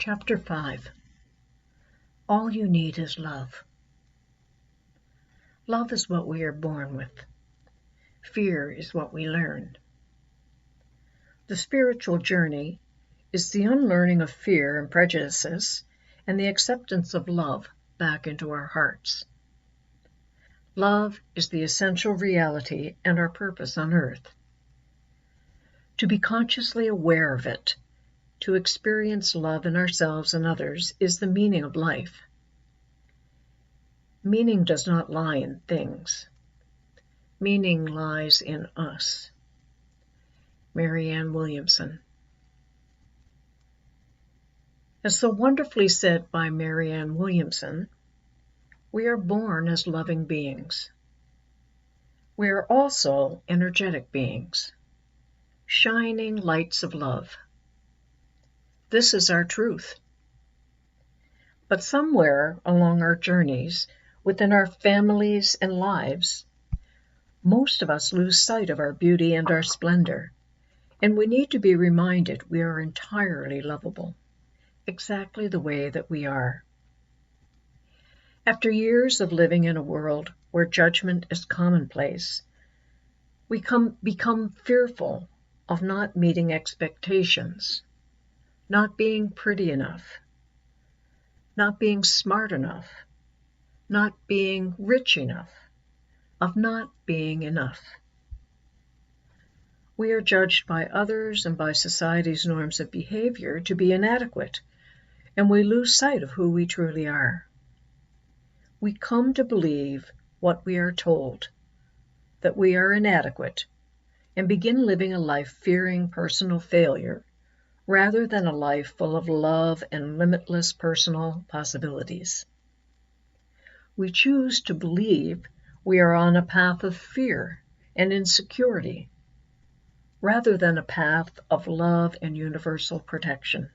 Chapter 5. All you need is love. Love is what we are born with. Fear is what we learn. The spiritual journey is the unlearning of fear and prejudices and the acceptance of love back into our hearts. Love is the essential reality and our purpose on earth. To be consciously aware of it, to experience love in ourselves and others, is the meaning of life. Meaning does not lie in things. Meaning lies in us. Marianne Williamson. As so wonderfully said by Marianne Williamson, we are born as loving beings. We are also energetic beings, shining lights of love. This is our truth. But somewhere along our journeys, within our families and lives, most of us lose sight of our beauty and our splendor, and we need to be reminded we are entirely lovable, exactly the way that we are. After years of living in a world where judgment is commonplace, we become fearful of not meeting expectations, not being pretty enough, not being smart enough, not being rich enough, of not being enough. We are judged by others and by society's norms of behavior to be inadequate, and we lose sight of who we truly are. We come to believe what we are told, that we are inadequate, and begin living a life fearing personal failure, rather than a life full of love and limitless personal possibilities. We choose to believe we are on a path of fear and insecurity, rather than a path of love and universal protection.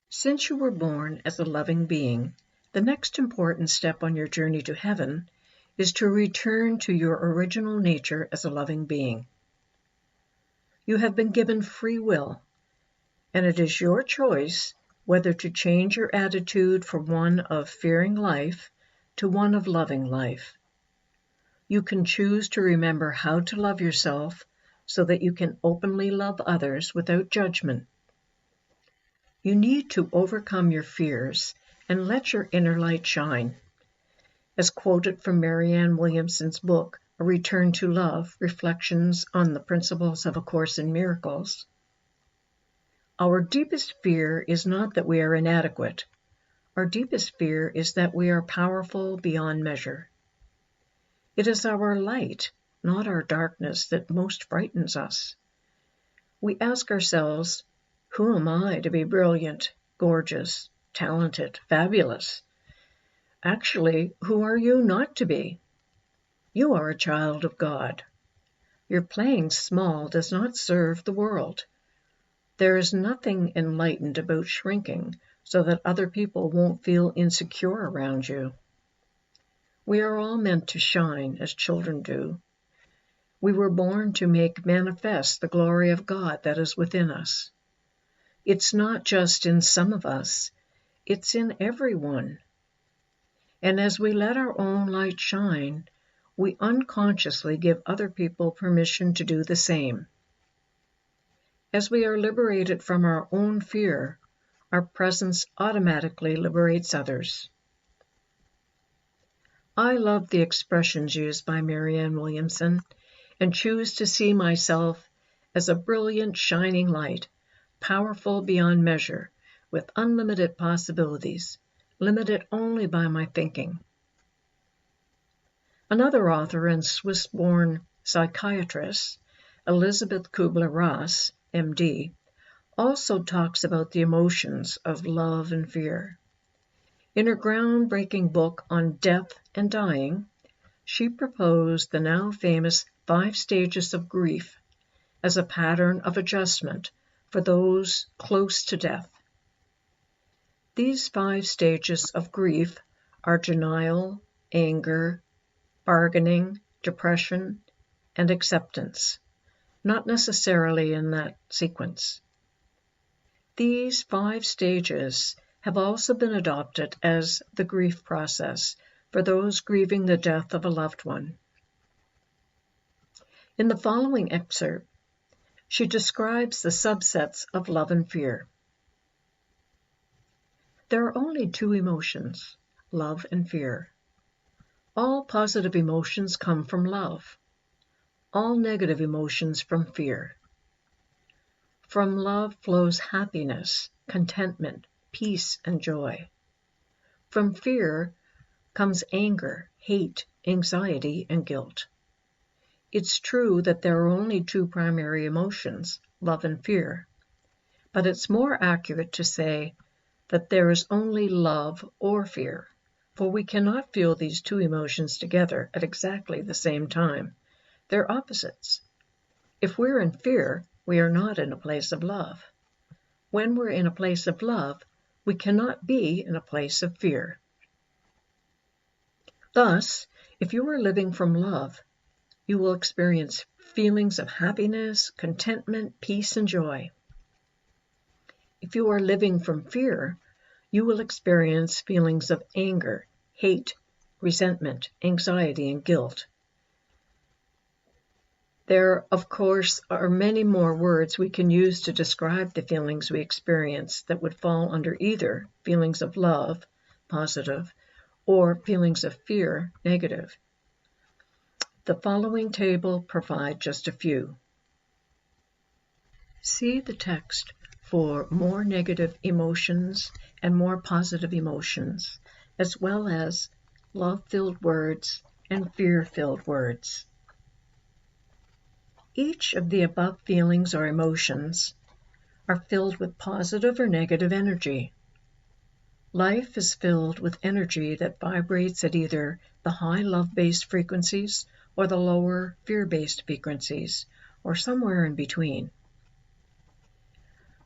Since you were born as a loving being, the next important step on your journey to heaven is to return to your original nature as a loving being. You have been given free will, and it is your choice whether to change your attitude from one of fearing life to one of loving life. You can choose to remember how to love yourself so that you can openly love others without judgment. You need to overcome your fears and let your inner light shine. As quoted from Marianne Williamson's book, A Return to Love, Reflections on the Principles of A Course in Miracles, our deepest fear is not that we are inadequate. Our deepest fear is that we are powerful beyond measure. It is our light, not our darkness, that most frightens us. We ask ourselves, who am I to be brilliant, gorgeous, talented, fabulous? Actually, who are you not to be? You are a child of God. Your playing small does not serve the world. There is nothing enlightened about shrinking so that other people won't feel insecure around you. We are all meant to shine as children do. We were born to make manifest the glory of God that is within us. It's not just in some of us, it's in everyone. And as we let our own light shine, we unconsciously give other people permission to do the same. As we are liberated from our own fear, our presence automatically liberates others. I love the expressions used by Marianne Williamson and choose to see myself as a brilliant, shining light, powerful beyond measure, with unlimited possibilities, limited only by my thinking. Another author and Swiss-born psychiatrist, Elizabeth Kubler-Ross, MD, also talks about the emotions of love and fear. In her groundbreaking book on death and dying, she proposed the now famous 5 stages of grief as a pattern of adjustment for those close to death. These 5 stages of grief are denial, anger, bargaining, depression, and acceptance, not necessarily in that sequence. These 5 stages have also been adopted as the grief process for those grieving the death of a loved one. In the following excerpt, she describes the subsets of love and fear. There are only 2 emotions, love and fear. All positive emotions come from love. All negative emotions from fear. From love flows happiness, contentment, peace, and joy. From fear comes anger, hate, anxiety, and guilt. It's true that there are only 2 primary emotions, love and fear, but it's more accurate to say that there is only love or fear, for we cannot feel these 2 emotions together at exactly the same time. They're opposites. If we're in fear, we are not in a place of love. When we're in a place of love, we cannot be in a place of fear. Thus, if you are living from love, you will experience feelings of happiness, contentment, peace, and joy. If you are living from fear, you will experience feelings of anger, hate, resentment, anxiety, and guilt. There, of course, are many more words we can use to describe the feelings we experience that would fall under either feelings of love, positive, or feelings of fear, negative. The following table provides just a few. See the text for more negative emotions and more positive emotions, as well as love-filled words and fear-filled words. Each of the above feelings or emotions are filled with positive or negative energy. Life is filled with energy that vibrates at either the high love-based frequencies or the lower fear-based frequencies, or somewhere in between.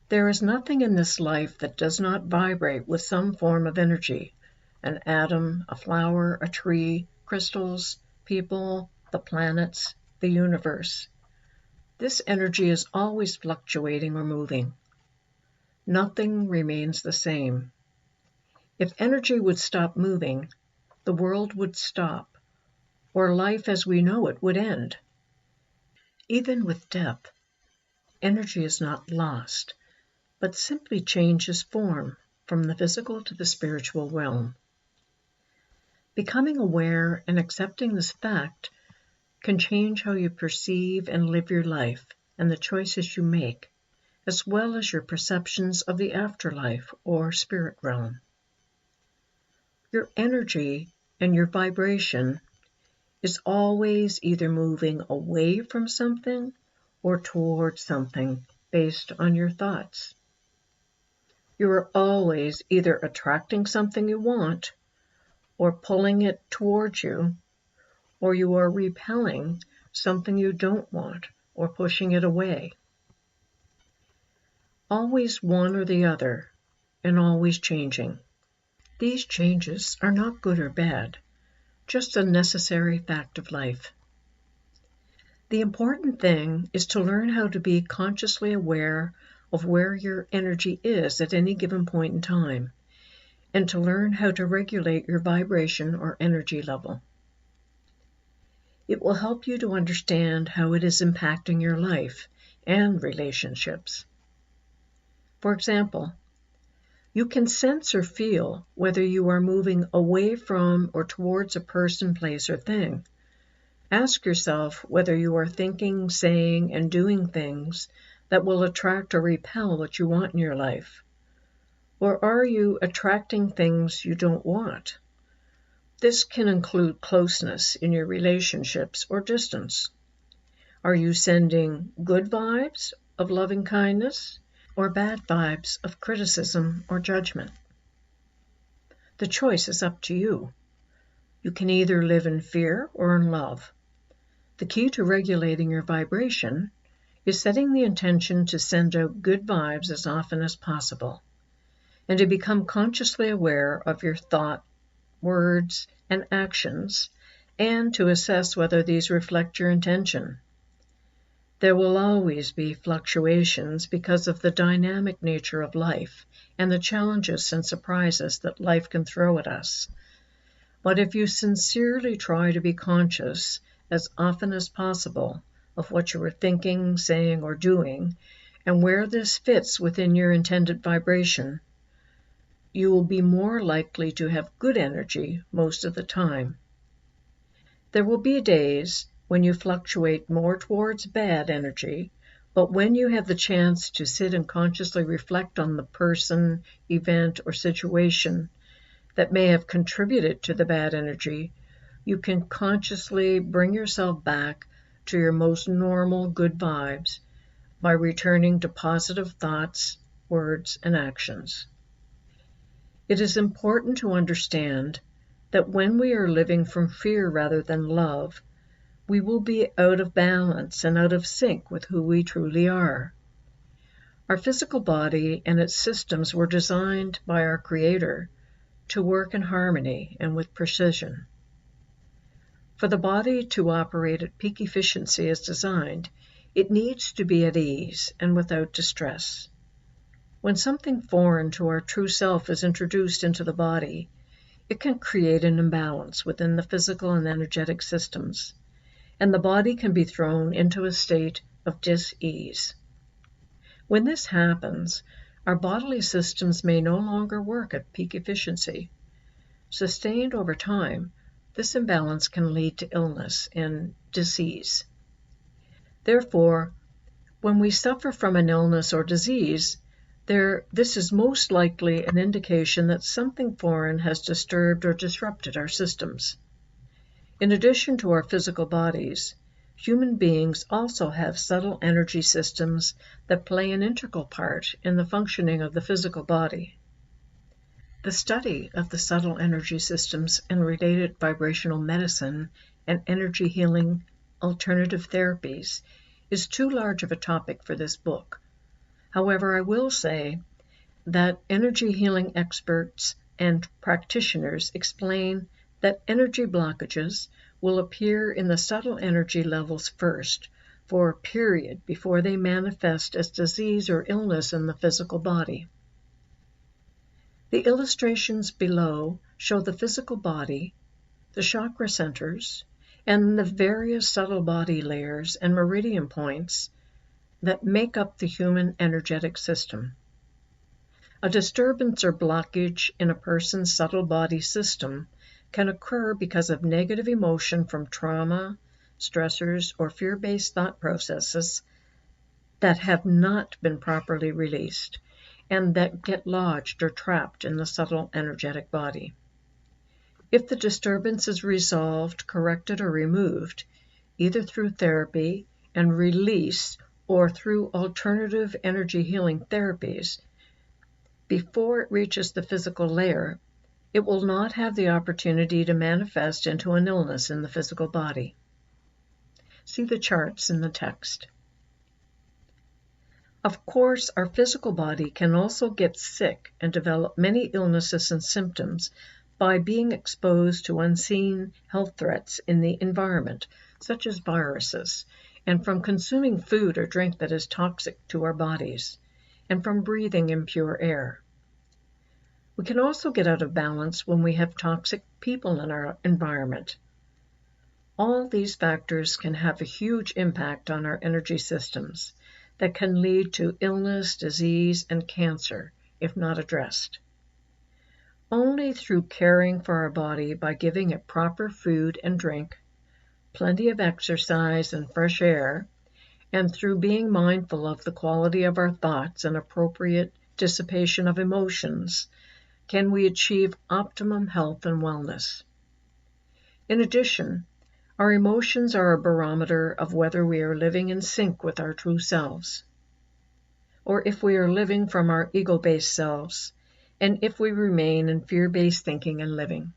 There is nothing in this life that does not vibrate with some form of energy: an atom, a flower, a tree, crystals, people, the planets, the universe. This energy is always fluctuating or moving. Nothing remains the same. If energy would stop moving, the world would stop, or life as we know it would end. Even with death, energy is not lost, but simply changes form from the physical to the spiritual realm. Becoming aware and accepting this fact can change how you perceive and live your life and the choices you make, as well as your perceptions of the afterlife or spirit realm. Your energy and your vibration is always either moving away from something or towards something based on your thoughts. You are always either attracting something you want or pulling it towards you, or you are repelling something you don't want or pushing it away. Always one or the other, and always changing. These changes are not good or bad, just a necessary fact of life. The important thing is to learn how to be consciously aware of where your energy is at any given point in time, and to learn how to regulate your vibration or energy level. It will help you to understand how it is impacting your life and relationships. For example, you can sense or feel whether you are moving away from or towards a person, place, or thing. Ask yourself whether you are thinking, saying, and doing things that will attract or repel what you want in your life. Or are you attracting things you don't want? This can include closeness in your relationships or distance. Are you sending good vibes of loving kindness or bad vibes of criticism or judgment? The choice is up to you. You can either live in fear or in love. The key to regulating your vibration is setting the intention to send out good vibes as often as possible, and to become consciously aware of your thought, words, and actions, and to assess whether these reflect your intention. There will always be fluctuations because of the dynamic nature of life and the challenges and surprises that life can throw at us. But if you sincerely try to be conscious as often as possible of what you are thinking, saying, or doing, and where this fits within your intended vibration, you will be more likely to have good energy most of the time. There will be days when you fluctuate more towards bad energy, but when you have the chance to sit and consciously reflect on the person, event, or situation that may have contributed to the bad energy, you can consciously bring yourself back to your most normal good vibes by returning to positive thoughts, words, and actions. It is important to understand that when we are living from fear rather than love, we will be out of balance and out of sync with who we truly are. Our physical body and its systems were designed by our Creator to work in harmony and with precision. For the body to operate at peak efficiency as designed, it needs to be at ease and without distress. When something foreign to our true self is introduced into the body, it can create an imbalance within the physical and energetic systems, and the body can be thrown into a state of dis-ease. When this happens, our bodily systems may no longer work at peak efficiency. Sustained over time, this imbalance can lead to illness and disease. Therefore, when we suffer from an illness or disease, this is most likely an indication that something foreign has disturbed or disrupted our systems. In addition to our physical bodies, human beings also have subtle energy systems that play an integral part in the functioning of the physical body. The study of the subtle energy systems and related vibrational medicine and energy healing alternative therapies is too large of a topic for this book. However, I will say that energy healing experts and practitioners explain that energy blockages will appear in the subtle energy levels first for a period before they manifest as disease or illness in the physical body. The illustrations below show the physical body, the chakra centers, and the various subtle body layers and meridian points that make up the human energetic system. A disturbance or blockage in a person's subtle body system can occur because of negative emotion from trauma, stressors, or fear-based thought processes that have not been properly released and that get lodged or trapped in the subtle energetic body. If the disturbance is resolved, corrected, or removed, either through therapy and release or through alternative energy healing therapies, before it reaches the physical layer, it will not have the opportunity to manifest into an illness in the physical body. See the charts in the text. Of course, our physical body can also get sick and develop many illnesses and symptoms by being exposed to unseen health threats in the environment, such as viruses, and from consuming food or drink that is toxic to our bodies, and from breathing impure air. We can also get out of balance when we have toxic people in our environment. All these factors can have a huge impact on our energy systems that can lead to illness, disease, and cancer if not addressed. Only through caring for our body by giving it proper food and drink, plenty of exercise and fresh air, and through being mindful of the quality of our thoughts and appropriate dissipation of emotions, can we achieve optimum health and wellness. In addition, our emotions are a barometer of whether we are living in sync with our true selves, or if we are living from our ego-based selves, and if we remain in fear-based thinking and living.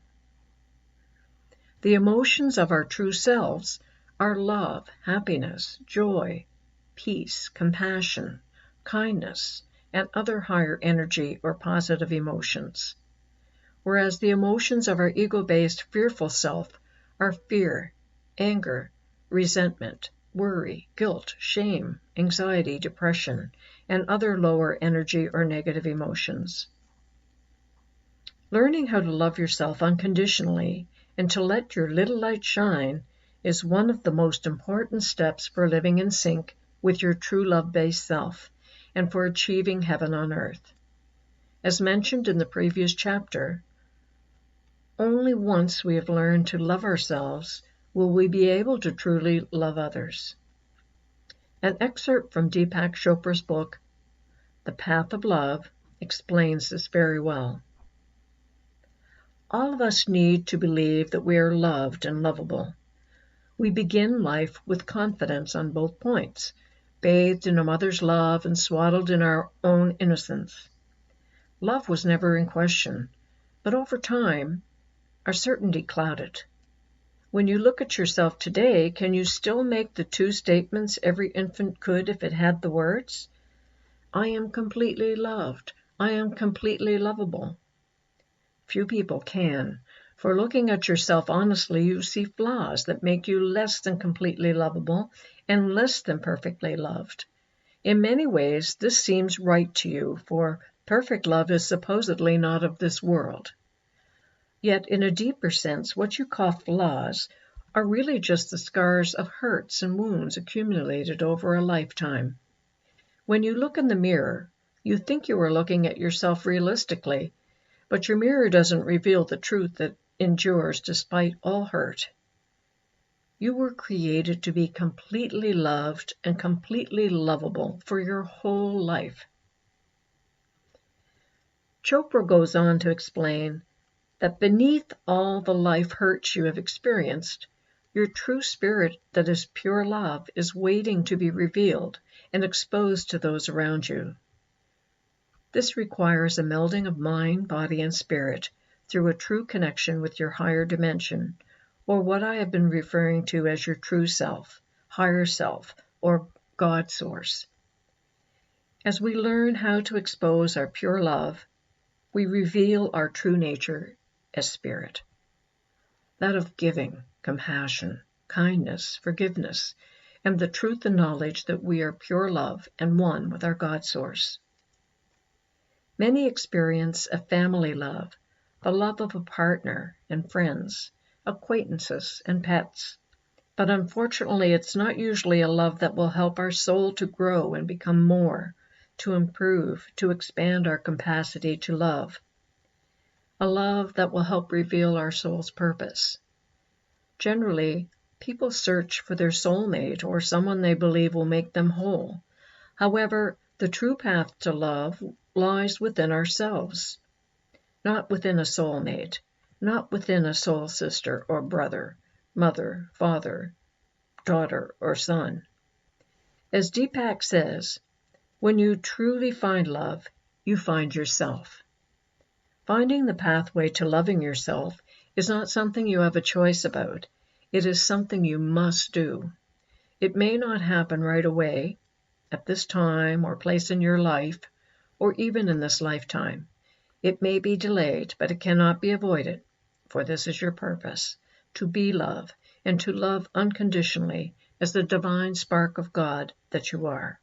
The emotions of our true selves are love, happiness, joy, peace, compassion, kindness, and other higher energy or positive emotions, whereas the emotions of our ego-based fearful self are fear, anger, resentment, worry, guilt, shame, anxiety, depression, and other lower energy or negative emotions. Learning how to love yourself unconditionally and to let your little light shine is one of the most important steps for living in sync with your true love-based self and for achieving heaven on earth. As mentioned in the previous chapter, only once we have learned to love ourselves will we be able to truly love others. An excerpt from Deepak Chopra's book, The Path of Love, explains this very well. All of us need to believe that we are loved and lovable. We begin life with confidence on both points, bathed in a mother's love and swaddled in our own innocence. Love was never in question, but over time, our certainty clouded. When you look at yourself today, can you still make the two statements every infant could if it had the words? I am completely loved. I am completely lovable. Few people can, for looking at yourself honestly, you see flaws that make you less than completely lovable and less than perfectly loved. In many ways, this seems right to you, for perfect love is supposedly not of this world. Yet, in a deeper sense, what you call flaws are really just the scars of hurts and wounds accumulated over a lifetime. When you look in the mirror, you think you are looking at yourself realistically, but your mirror doesn't reveal the truth that endures despite all hurt. You were created to be completely loved and completely lovable for your whole life. Chopra goes on to explain that beneath all the life hurts you have experienced, your true spirit that is pure love is waiting to be revealed and exposed to those around you. This requires a melding of mind, body, and spirit through a true connection with your higher dimension, or what I have been referring to as your true self, higher self, or God source. As we learn how to expose our pure love, we reveal our true nature as spirit, that of giving, compassion, kindness, forgiveness, and the truth and knowledge that we are pure love and one with our God source. Many experience a family love, the love of a partner and friends, acquaintances and pets, but unfortunately it's not usually a love that will help our soul to grow and become more, to improve, to expand our capacity to love. A love that will help reveal our soul's purpose. Generally, people search for their soulmate or someone they believe will make them whole. However, the true path to love lies within ourselves, not within a soulmate, not within a soul sister or brother, mother, father, daughter, or son. As Deepak says, when you truly find love, you find yourself. Finding the pathway to loving yourself is not something you have a choice about. It is something you must do. It may not happen right away, at this time or place in your life, or even in this lifetime. It may be delayed, but it cannot be avoided, for this is your purpose, to be love, and to love unconditionally as the divine spark of God that you are.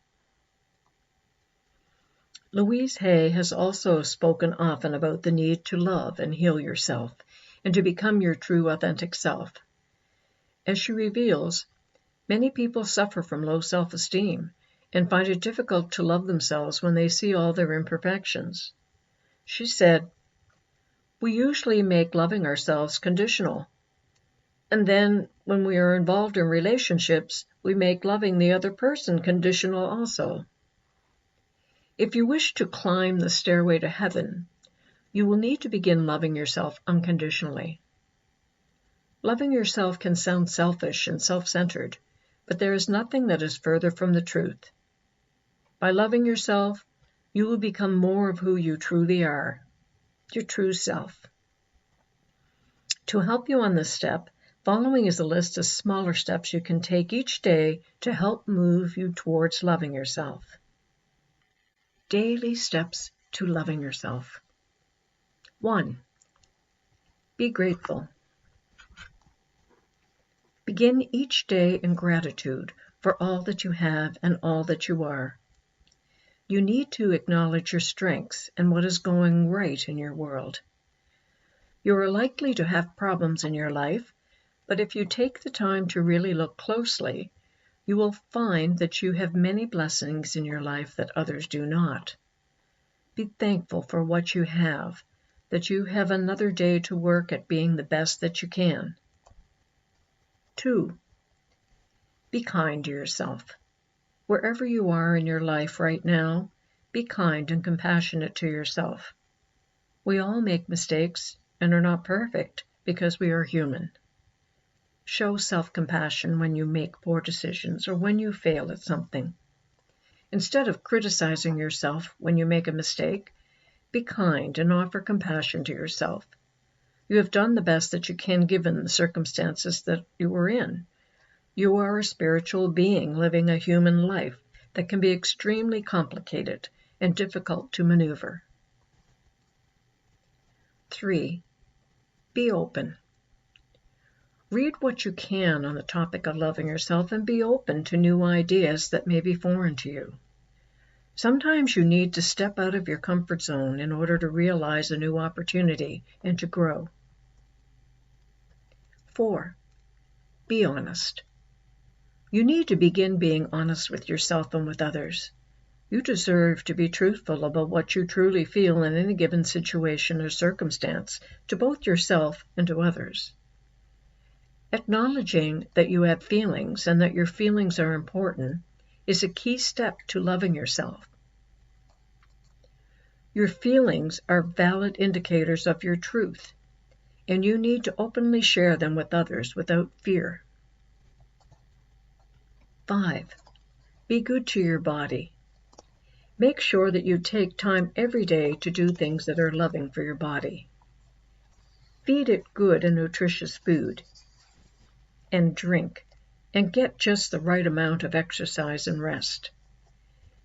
Louise Hay has also spoken often about the need to love and heal yourself, and to become your true authentic self. As she reveals, many people suffer from low self-esteem and find it difficult to love themselves when they see all their imperfections. She said, "We usually make loving ourselves conditional, and then when we are involved in relationships, we make loving the other person conditional also. If you wish to climb the stairway to heaven, you will need to begin loving yourself unconditionally." Loving yourself can sound selfish and self-centered, but there is nothing that is further from the truth. By loving yourself, you will become more of who you truly are, your true self. To help you on this step, following is a list of smaller steps you can take each day to help move you towards loving yourself. Daily steps to loving yourself. 1. Be grateful. Begin each day in gratitude for all that you have and all that you are. You need to acknowledge your strengths and what is going right in your world. You are likely to have problems in your life, but if you take the time to really look closely, you will find that you have many blessings in your life that others do not. Be thankful for what you have, that you have another day to work at being the best that you can. 2. Be kind to yourself. Wherever you are in your life right now, be kind and compassionate to yourself. We all make mistakes and are not perfect because we are human. Show self-compassion when you make poor decisions or when you fail at something. Instead of criticizing yourself when you make a mistake, be kind and offer compassion to yourself. You have done the best that you can given the circumstances that you were in. You are a spiritual being living a human life that can be extremely complicated and difficult to maneuver. 3. Be open. Read what you can on the topic of loving yourself and be open to new ideas that may be foreign to you. Sometimes you need to step out of your comfort zone in order to realize a new opportunity and to grow. 4. Be honest. You need to begin being honest with yourself and with others. You deserve to be truthful about what you truly feel in any given situation or circumstance, to both yourself and to others. Acknowledging that you have feelings and that your feelings are important is a key step to loving yourself. Your feelings are valid indicators of your truth, and you need to openly share them with others without fear. 5. Be good to your body. Make sure that you take time every day to do things that are loving for your body. Feed it good and nutritious food and drink, and get just the right amount of exercise and rest.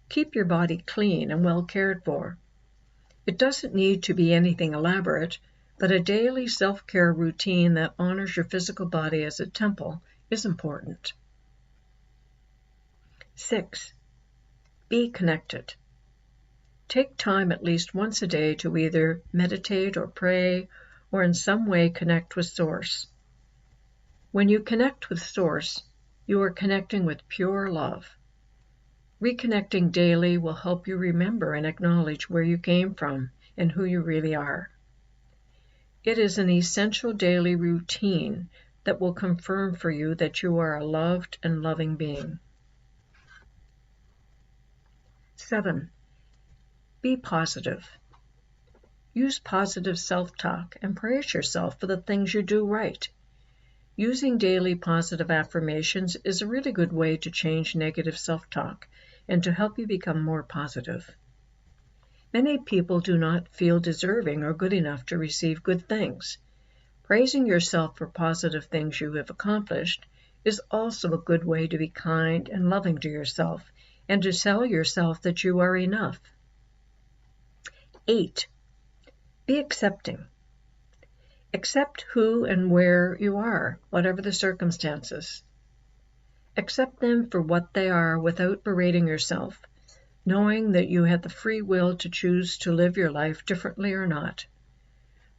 Keep your body clean and well cared for. It doesn't need to be anything elaborate, but a daily self-care routine that honors your physical body as a temple is important. 6. Be connected. Take time at least once a day to either meditate or pray or in some way connect with Source. When you connect with Source, you are connecting with pure love. Reconnecting daily will help you remember and acknowledge where you came from and who you really are. It is an essential daily routine that will confirm for you that you are a loved and loving being. 7. Be positive. Use positive self-talk and praise yourself for the things you do right. Using daily positive affirmations is a really good way to change negative self-talk and to help you become more positive. Many people do not feel deserving or good enough to receive good things. Praising yourself for positive things you have accomplished is also a good way to be kind and loving to yourself and to tell yourself that you are enough. 8. Be accepting. Accept who and where you are, whatever the circumstances. Accept them for what they are without berating yourself, knowing that you have the free will to choose to live your life differently or not.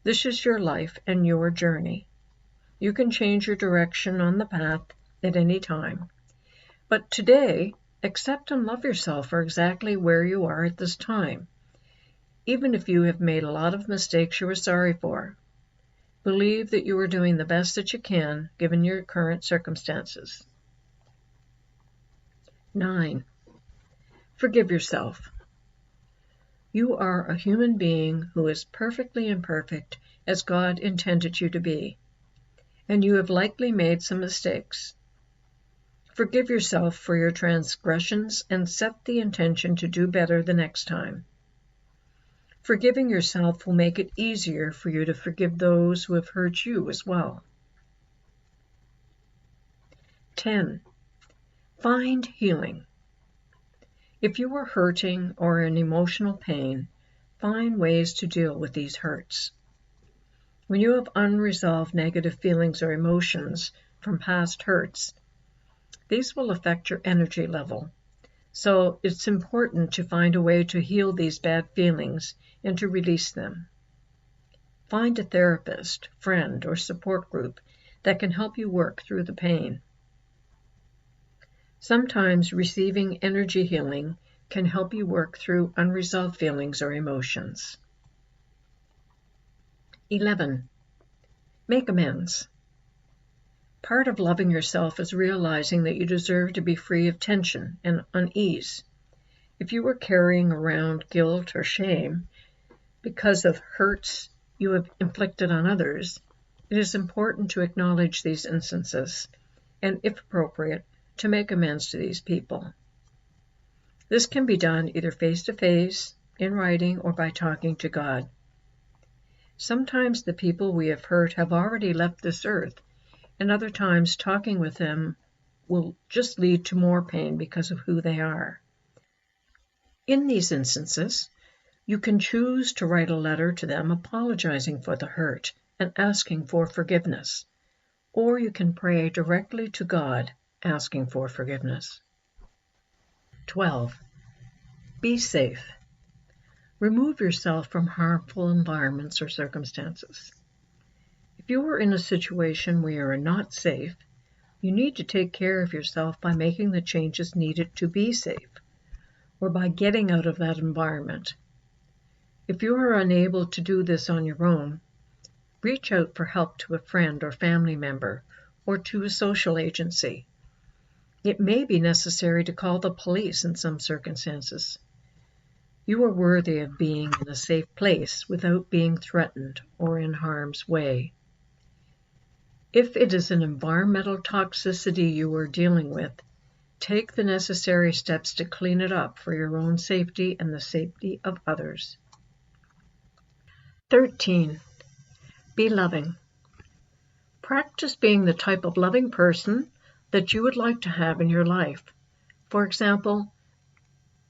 This is your life and your journey. You can change your direction on the path at any time. But today, accept and love yourself for exactly where you are at this time, even if you have made a lot of mistakes you are sorry for. Believe that you are doing the best that you can given your current circumstances. 9. Forgive yourself. You are a human being who is perfectly imperfect as God intended you to be, and you have likely made some mistakes. Forgive yourself for your transgressions and set the intention to do better the next time. Forgiving yourself will make it easier for you to forgive those who have hurt you as well. 10. Find healing. If you are hurting or in emotional pain, find ways to deal with these hurts. When you have unresolved negative feelings or emotions from past hurts, These will affect your energy level. So it's important to find a way to heal these bad feelings and to release them. Find a therapist, friend, or support group that can help you work through the pain. Sometimes receiving energy healing can help you work through unresolved feelings or emotions. 11. Make amends. Part of loving yourself is realizing that you deserve to be free of tension and unease. If you were carrying around guilt or shame because of hurts you have inflicted on others, it is important to acknowledge these instances and, if appropriate, to make amends to these people. This can be done either face-to-face, in writing, or by talking to God. Sometimes the people we have hurt have already left this earth, and other times talking with them will just lead to more pain because of who they are. In these instances, you can choose to write a letter to them apologizing for the hurt and asking for forgiveness, or you can pray directly to God asking for forgiveness. 12. Be safe. Remove yourself from harmful environments or circumstances. If you are in a situation where you are not safe, you need to take care of yourself by making the changes needed to be safe, or by getting out of that environment. If you are unable to do this on your own, reach out for help to a friend or family member, or to a social agency. It may be necessary to call the police in some circumstances. You are worthy of being in a safe place without being threatened or in harm's way. If it is an environmental toxicity you are dealing with, take the necessary steps to clean it up for your own safety and the safety of others. 13. Be loving. Practice being the type of loving person that you would like to have in your life. For example,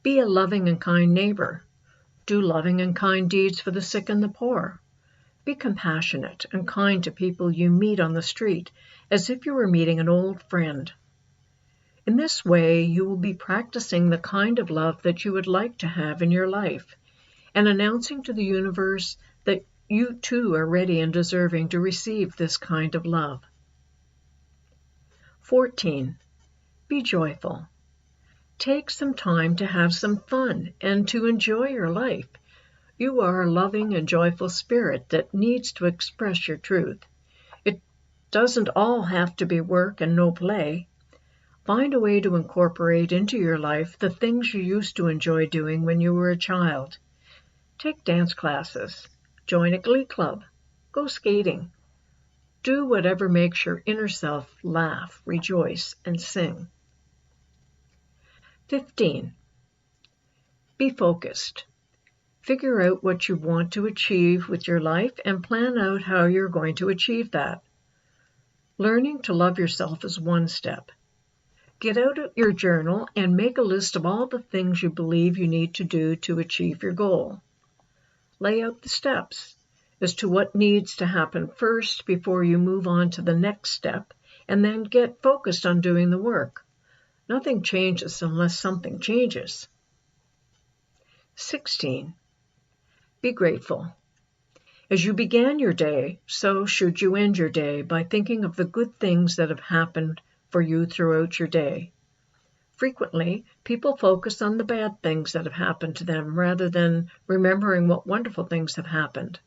be a loving and kind neighbor. Do loving and kind deeds for the sick and the poor. Be compassionate and kind to people you meet on the street, as if you were meeting an old friend. In this way, you will be practicing the kind of love that you would like to have in your life, and announcing to the universe that you too are ready and deserving to receive this kind of love. 14. Be joyful. Take some time to have some fun and to enjoy your life. You are a loving and joyful spirit that needs to express your truth. It doesn't all have to be work and no play. Find a way to incorporate into your life the things you used to enjoy doing when you were a child. Take dance classes, join a glee club, go skating. Do whatever makes your inner self laugh, rejoice, and sing. 15. Be focused. Figure out what you want to achieve with your life and plan out how you're going to achieve that. Learning to love yourself is one step. Get out your journal and make a list of all the things you believe you need to do to achieve your goal. Lay out the steps as to what needs to happen first before you move on to the next step, and then get focused on doing the work. Nothing changes unless something changes. 16. Be grateful. As you began your day, so should you end your day by thinking of the good things that have happened for you throughout your day. Frequently, people focus on the bad things that have happened to them rather than remembering what wonderful things have happened.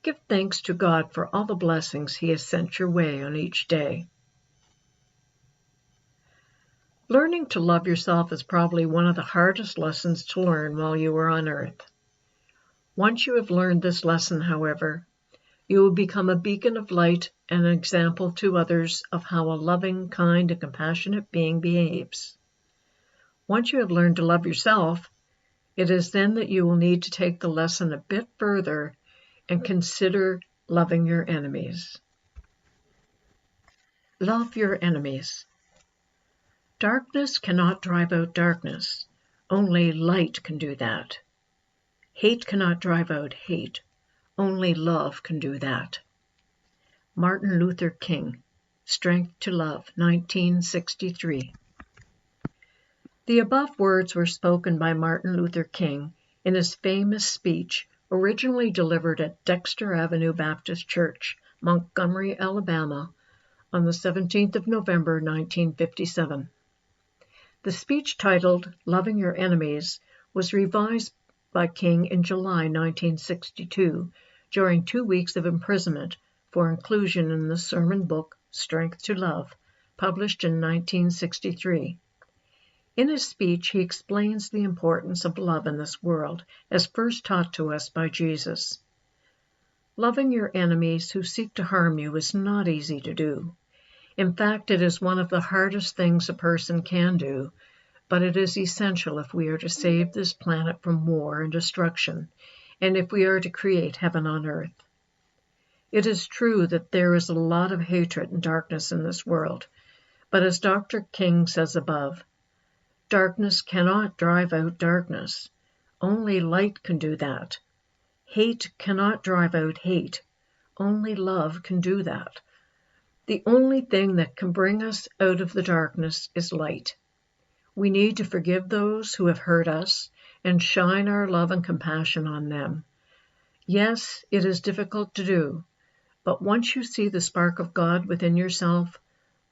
Give thanks to God for all the blessings He has sent your way on each day. Learning to love yourself is probably one of the hardest lessons to learn while you are on earth. Once you have learned this lesson, however, you will become a beacon of light and an example to others of how a loving, kind, and compassionate being behaves. Once you have learned to love yourself, it is then that you will need to take the lesson a bit further and consider loving your enemies. Love your enemies. Darkness cannot drive out darkness. Only light can do that. Hate cannot drive out hate. Only love can do that. Martin Luther King. Strength to Love, 1963. The above words were spoken by Martin Luther King in his famous speech originally delivered at Dexter Avenue Baptist Church, Montgomery, Alabama, on the 17th of November, 1957. The speech, titled Loving Your Enemies, was revised by King in July 1962 during 2 weeks of imprisonment for inclusion in the sermon book Strength to Love, published in 1963. In his speech, he explains the importance of love in this world, as first taught to us by Jesus. Loving your enemies who seek to harm you is not easy to do. In fact, it is one of the hardest things a person can do, but it is essential if we are to save this planet from war and destruction, and if we are to create heaven on earth. It is true that there is a lot of hatred and darkness in this world, but as Dr. King says above, darkness cannot drive out darkness. Only light can do that. Hate cannot drive out hate. Only love can do that. The only thing that can bring us out of the darkness is light. We need to forgive those who have hurt us and shine our love and compassion on them. Yes, it is difficult to do, but once you see the spark of God within yourself,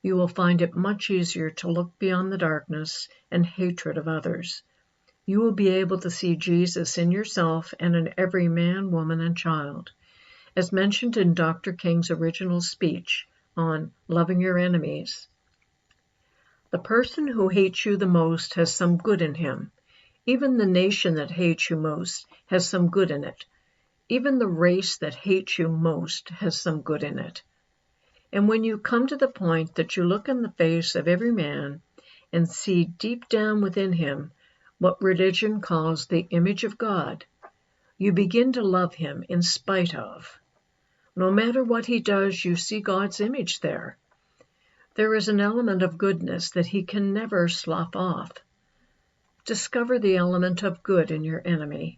you will find it much easier to look beyond the darkness and hatred of others. You will be able to see Jesus in yourself and in every man, woman, and child. As mentioned in Dr. King's original speech on Loving Your Enemies, the person who hates you the most has some good in him. Even the nation that hates you most has some good in it. Even the race that hates you most has some good in it. And when you come to the point that you look in the face of every man and see deep down within him what religion calls the image of God, you begin to love him in spite of. No matter what he does, you see God's image there. There is an element of goodness that he can never slough off. Discover the element of good in your enemy,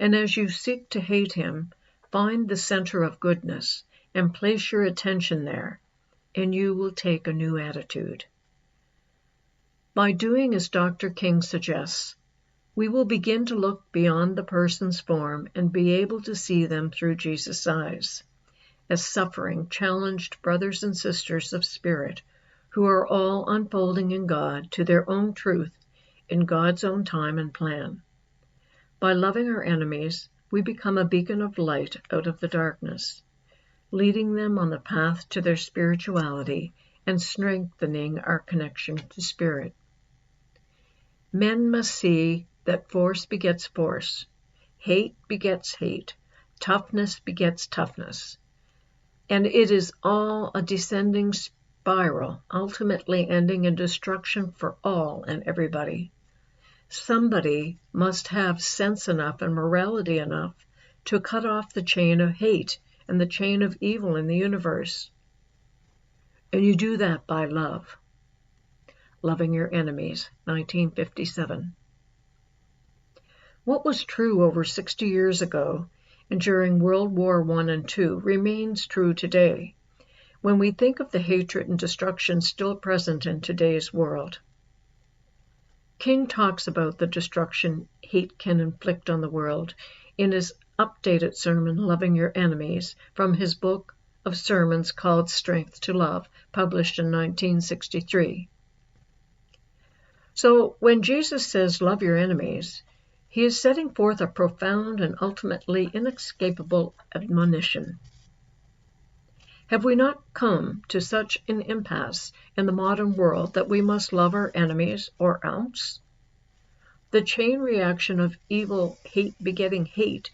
and as you seek to hate him, find the center of goodness and place your attention there, and you will take a new attitude. By doing as Dr. King suggests, we will begin to look beyond the person's form and be able to see them through Jesus' eyes, as suffering, challenged brothers and sisters of spirit who are all unfolding in God to their own truth in God's own time and plan. By loving our enemies, we become a beacon of light out of the darkness, leading them on the path to their spirituality and strengthening our connection to spirit. Men must see that force begets force, hate begets hate, toughness begets toughness, and it is all a descending spiral, ultimately ending in destruction for all and everybody. Somebody must have sense enough and morality enough to cut off the chain of hate and the chain of evil in the universe. And you do that by love. Loving Your Enemies, 1957. What was true over 60 years ago and during World War I and II remains true today when we think of the hatred and destruction still present in today's world. King talks about the destruction hate can inflict on the world in his updated sermon, Loving Your Enemies, from his book of sermons called Strength to Love, published in 1963. So when Jesus says, love your enemies, he is setting forth a profound and ultimately inescapable admonition. Have we not come to such an impasse in the modern world that we must love our enemies or else? The chain reaction of evil, hate begetting hate,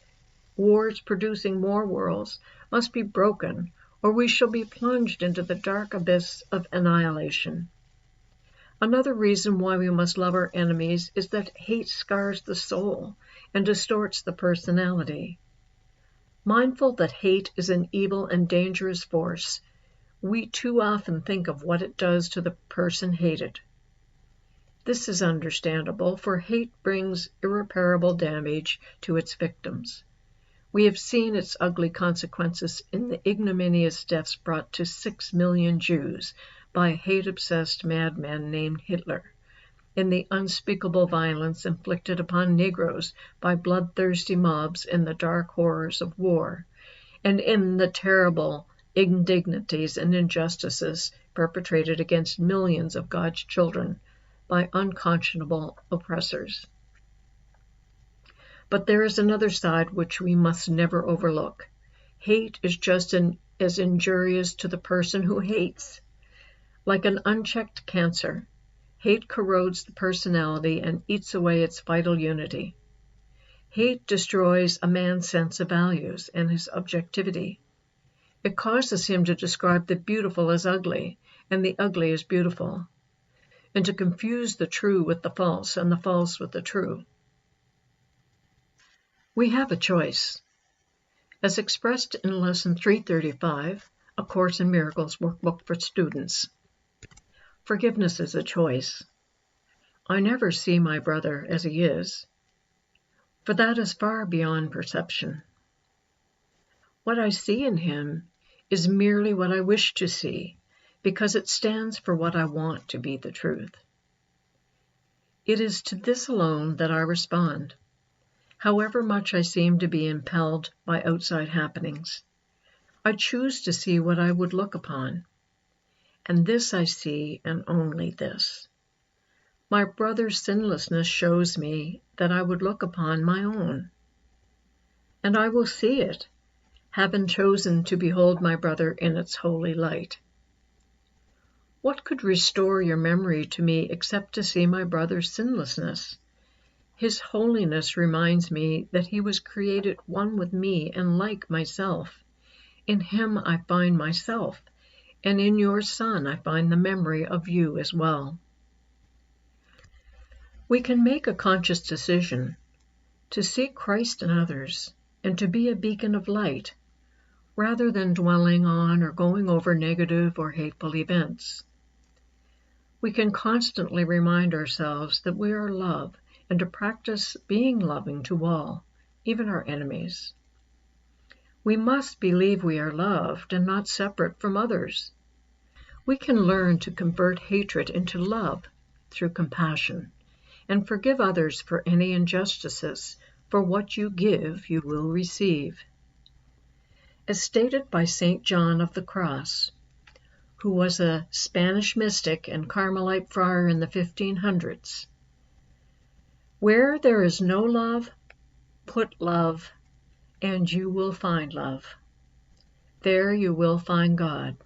wars producing more wars, must be broken, or we shall be plunged into the dark abyss of annihilation. Another reason why we must love our enemies is that hate scars the soul and distorts the personality. Mindful that hate is an evil and dangerous force, we too often think of what it does to the person hated. This is understandable, for hate brings irreparable damage to its victims. We have seen its ugly consequences in the ignominious deaths brought to 6 million Jews by a hate-obsessed madman named Hitler, in the unspeakable violence inflicted upon Negroes by bloodthirsty mobs in the dark horrors of war, and in the terrible indignities and injustices perpetrated against millions of God's children by unconscionable oppressors. But there is another side which we must never overlook. Hate is just as injurious to the person who hates. Like an unchecked cancer, hate corrodes the personality and eats away its vital unity. Hate destroys a man's sense of values and his objectivity. It causes him to describe the beautiful as ugly and the ugly as beautiful, and to confuse the true with the false and the false with the true. We have a choice. As expressed in Lesson 335, A Course in Miracles workbook for students. Forgiveness is a choice. I never see my brother as he is, for that is far beyond perception. What I see in him is merely what I wish to see, because it stands for what I want to be the truth. It is to this alone that I respond. However much I seem to be impelled by outside happenings, I choose to see what I would look upon. And this I see, and only this. My brother's sinlessness shows me that I would look upon my own. And I will see it, having chosen to behold my brother in its holy light. What could restore your memory to me except to see my brother's sinlessness? His holiness reminds me that he was created one with me and like myself. In him I find myself, and in your Son I find the memory of you as well. We can make a conscious decision to seek Christ in others and to be a beacon of light, rather than dwelling on or going over negative or hateful events. We can constantly remind ourselves that we are love and to practice being loving to all, even our enemies. We must believe we are loved and not separate from others. We can learn to convert hatred into love through compassion and forgive others for any injustices, for what you give you will receive. As stated by St. John of the Cross, who was a Spanish mystic and Carmelite friar in the 1500s, where there is no love, put love, and you will find love. There you will find God.